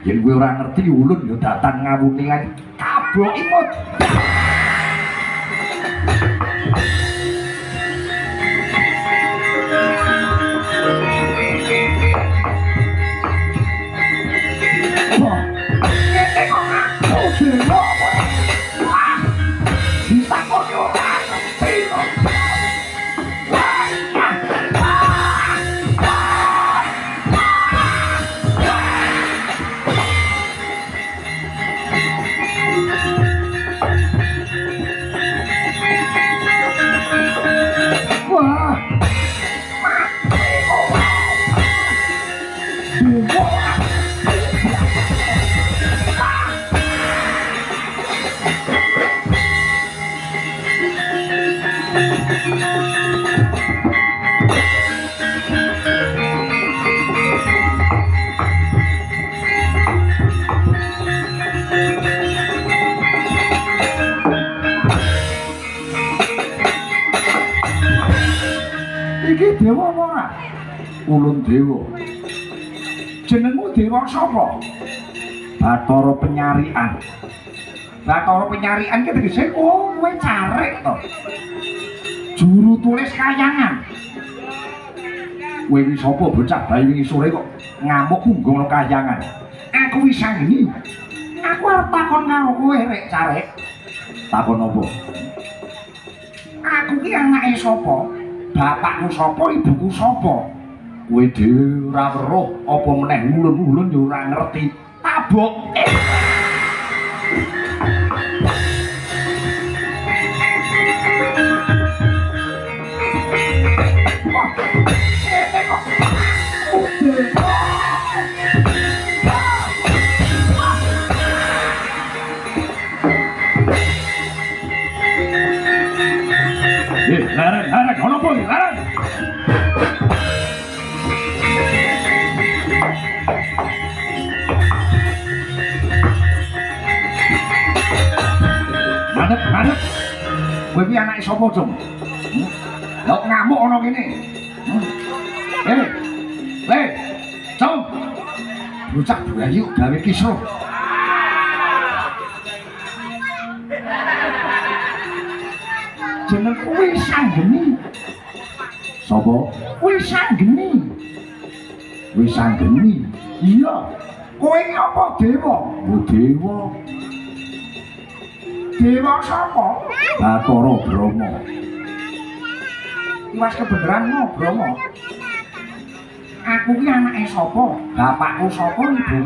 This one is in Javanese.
Yen kowe ora ngerti ulun ya datang ngawuni lan kablok imut. Iki dewa ora? Ulun dewa. Jenengmu dewa sapa? Bathara Penyarian. Bathara Penyarian ki tegese kowe carek to. Juru tulis kayangan. Kowe iki sapa bocah bayi wingi sore kok ngamuk punggung no kayangan. Aku wis sanggeni. Aku arep takon karo kowe rek carek. Takon apa? Aku ki anake sapa? Bapakku sapa, ibuku sapa? Kowe dhewe ora weruh apa meneh ulun-ulun yo ora ngerti. Tabok. Larang, ono apa iki? Larang. Madep. Kowe iki anake sapa, Cung? Lho ngamuk ana kene. Le, Cung. Bocah bayi gawe kisruh. Jeneng kuwi sanggeni. Sapa? Kuwi sanggeni. Kuwi sanggeni. Iya. Kowe iki apa dewa? Oh dewa. Dewa sapa? Bathara Brahma. Iwas kebeneran mo Brahma. Aku ki anake sapa? Bapakku sapa, ibu